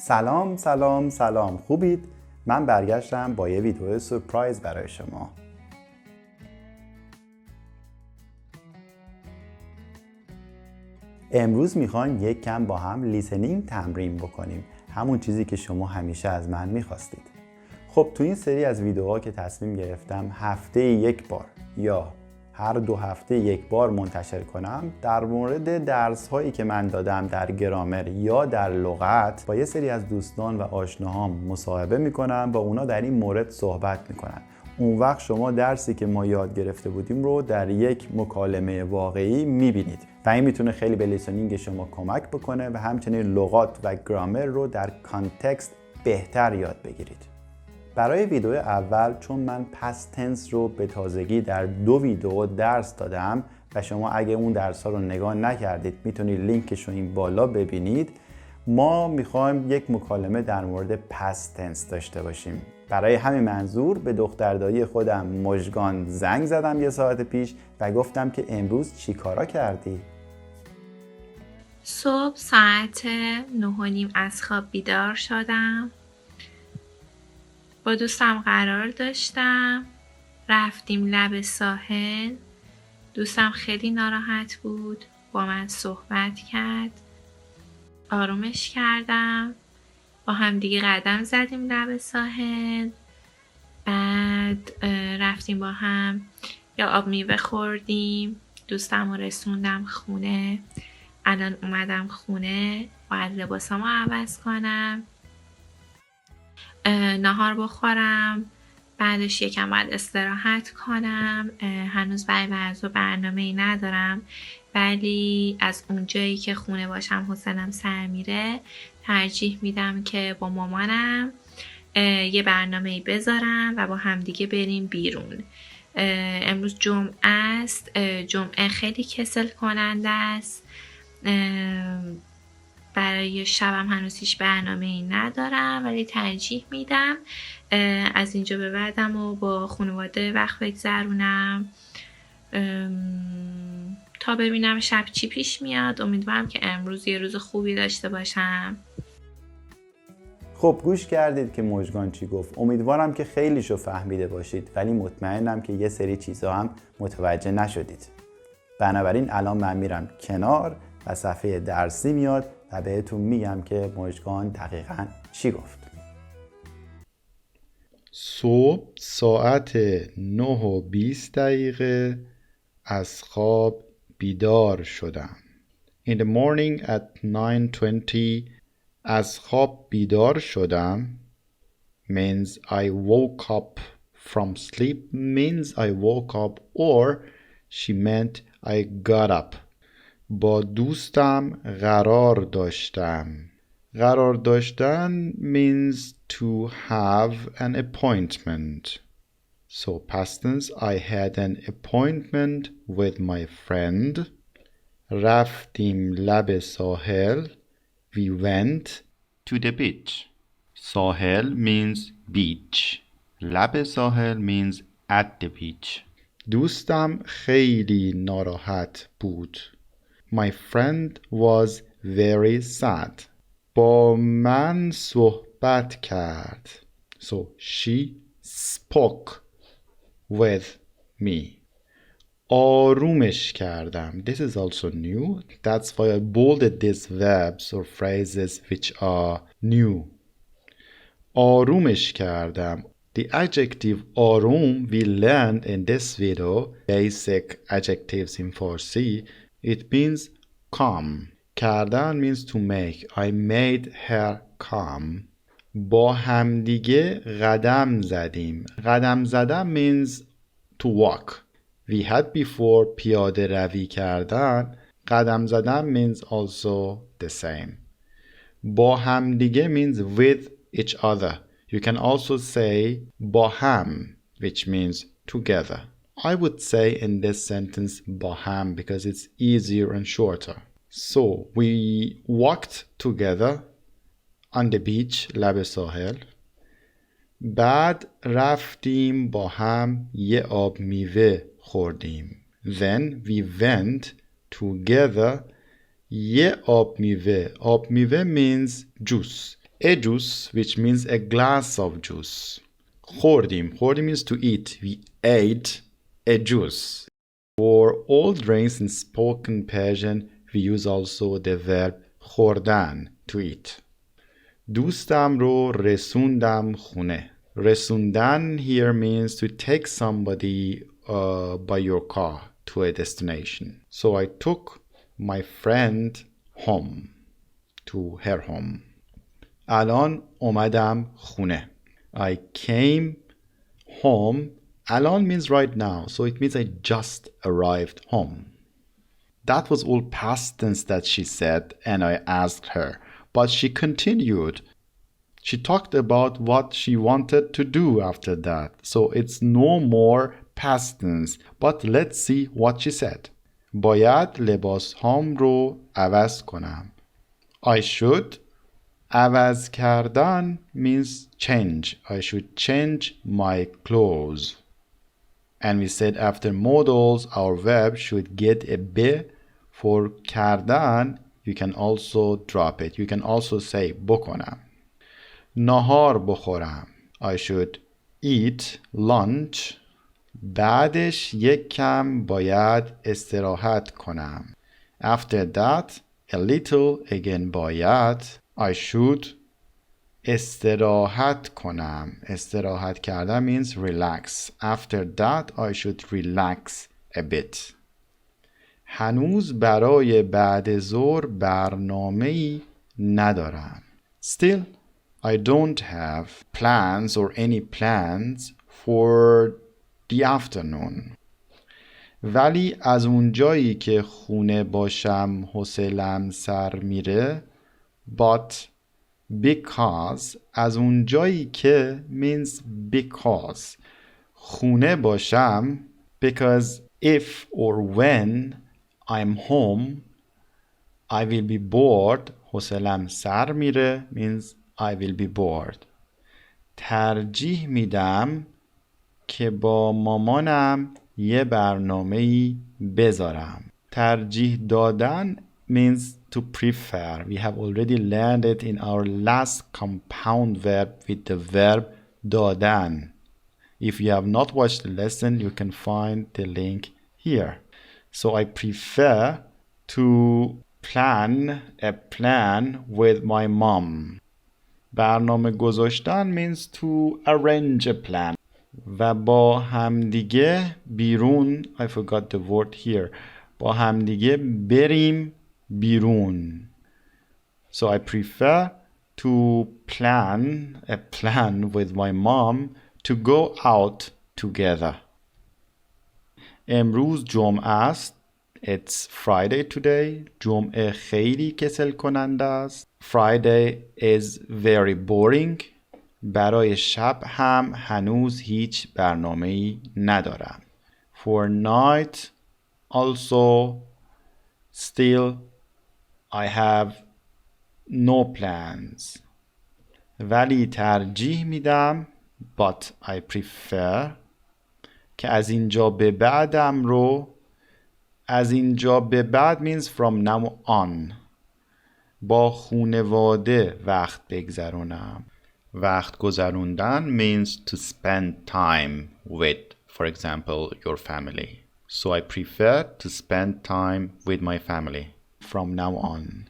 سلام سلام سلام، خوبید؟ من برگشتم با یه ویدیو سورپرایز برای شما. امروز میخوایم یک کم با هم لیسنینگ تمرین بکنیم، همون چیزی که شما همیشه از من میخواستید. خب تو این سری از ویدیوها که تصمیم گرفتم هفته یک بار یا هر 2 هفته یک بار منتشر کنم، در مورد درس هایی که من دادم در گرامر یا در لغت با یه سری از دوستان و آشناهام مصاحبه میکنم، با اونا در این مورد صحبت میکنم. اون وقت شما درسی که ما یاد گرفته بودیم رو در یک مکالمه واقعی میبینید و این میتونه خیلی به لیسنینگ شما کمک بکنه و همچنین لغات و گرامر رو در کانتکست بهتر یاد بگیرید. برای ویدیو اول چون من پست تنس رو به تازگی در 2 ویدیو درس دادم و شما اگه اون درس ها رو نگاه نکردید میتونید لینکش رو این بالا ببینید، ما میخوایم یک مکالمه در مورد پست تنس داشته باشیم. برای همین منظور به دختردایی خودم مژگان زنگ زدم یه ساعت پیش و گفتم که امروز چی کارا کردی؟ صبح ساعت 9:30 از خواب بیدار شدم. با دوستم قرار داشتم. رفتیم لب ساحل. دوستم خیلی ناراحت بود. با من صحبت کرد. آرومش کردم. با هم دیگه قدم زدیم لب ساحل. بعد رفتیم با هم یا آب میوه خوردیم. دوستم رو رسوندم خونه. الان اومدم خونه. باید لباسامو عوض کنم. نهار بخورم. بعدش یکم باید استراحت کنم. هنوز برنامه‌ای ندارم، ولی از اونجایی که خونه باشم حوصله‌ام سر میره، ترجیح میدم که با مامانم یه برنامه‌ای بذارم و با همدیگه بریم بیرون. امروز جمعه است. جمعه خیلی کسل کننده است. برای شبم هنوز هیچ برنامه‌ای ندارم، ولی ترجیح میدم از اینجا به بعدم و با خانواده وقت بگذرونم تا ببینم شب چی پیش میاد. امیدوارم که امروز یه روز خوبی داشته باشم. خب گوش کردید که مژگان چی گفت. امیدوارم که خیلیشو فهمیده باشید، ولی مطمئنم که یه سری چیزا هم متوجه نشدید. بنابراین الان من میرم کنار و صفحه درسی میاد و بهتون میگم که مژگان دقیقاً چی گفت. صبح ساعت 9:20 از خواب بیدار شدم. In the morning at 9:20 از خواب بیدار شدم means I woke up from sleep means I woke up or she meant I got up. با دوستم قرار داشتم. قرار داشتن means to have an appointment. So past tense, I had an appointment with my friend. رفتیم لب ساحل. We went to the beach. ساحل means beach. لب ساحل means at the beach. دوستم خیلی ناراحت بود. My friend was very sad. با من صحبت کرد. So she spoke with me. آرومش کردم. This is also new. That's why I bolded these verbs or phrases which are new. آرومش کردم. The adjective آروم we learned in this video, basic adjectives in Farsi, it means calm. کردن means to make. I made her calm. با همدیگه قدم زدیم. قدم زدن means to walk. We had before پیاده روی کردن. قدم زدن means also the same. با همدیگه means with each other. You can also say با هم, which means together. I would say in this sentence با هم because it's easier and shorter. So we walked together on the beach لب ساحل. بعد رفتیم با هم یه آب میوه خوردیم. Then we went together یه آب میوه. آب میوه means juice. A juice, which means a glass of juice. خوردیم. خوردیم means to eat. We ate a juice. For all drinks in spoken Persian, we use also the verb خوردن, to eat. دوستم رو رسوندم خونه. رسوندن here means to take somebody by your car to a destination. So I took my friend home, to her home. الان اومدم خونه. I came home. الان means right now, so it means I just arrived home. That was all past tense that she said, and I asked her. But she continued. She talked about what she wanted to do after that. So it's no more past tense. But let's see what she said. باید لباس هام رو عوض کنم. I should. عوض کردن means change. I should change my clothes. And we said after modals, our verb should get a be. For کردن, you can also drop it. You can also say بکنم. نهار بخورم. I should eat lunch. بعدش یک کم باید استراحت کنم. After that, a little again باید. I should استراحت کنم. استراحت کردن means relax. After that, I should relax a bit. هنوز برای بعد ظهر برنامه‌ای ندارم. Still, I don't have plans or any plans for the afternoon. ولی از اونجایی که خونه باشم حوصله‌ام سر میره. But because, از اونجایی که means because. خونه باشم because if or when I'm home I will be bored. حوصله‌ام سر میره means I will be bored. ترجیح میدم که با مامانم یه برنامه‌ای بذارم. ترجیح دادن means to prefer. We have already learned it in our last compound verb with the verb دادن. If you have not watched the lesson, you can find the link here. So I prefer to plan a plan with my mom. برنامه گذاشتن means to arrange a plan. و با همدیگه بیرون. I forgot the word here. با همدیگه بریم بیرون. So I prefer to plan a plan with my mom to go out together. امروز جمعه است. It's Friday today. جمعه خیلی کسل کننده است. Friday is very boring. برای شب هم هنوز هیچ برنامه‌ای ندارم. For night also still I have no plans. ولی ترجیح میدم but I prefer که از اینجا به بعدم رو. از اینجا به بعد means from now on. با خانواده وقت بگذرونم. وقت گذروندن means to spend time with, for example, your family. So I prefer to spend time with my family from now on.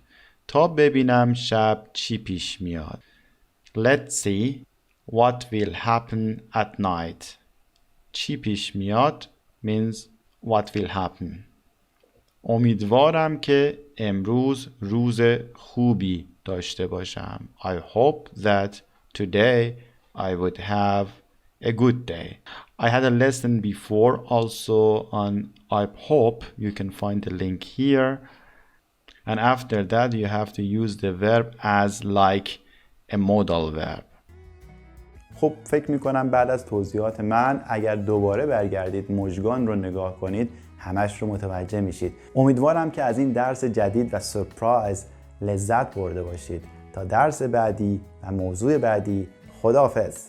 تا ببینم شب چی پیش میاد. Let's see what will happen at night. چی پیش میاد means what will happen. امیدوارم که امروز روز خوبی داشته باشم. I hope that today I would have a good day. I had a lesson before also on I hope. You can find the link here. And after that you have to use the verb as like a modal verb. خب فکر میکنم بعد از توضیحات من اگر دوباره برگردید مژگان رو نگاه کنید همش رو متوجه میشید. امیدوارم که از این درس جدید و سورپرایز لذت برده باشید. تا درس بعدی و موضوع بعدی، خداحافظ.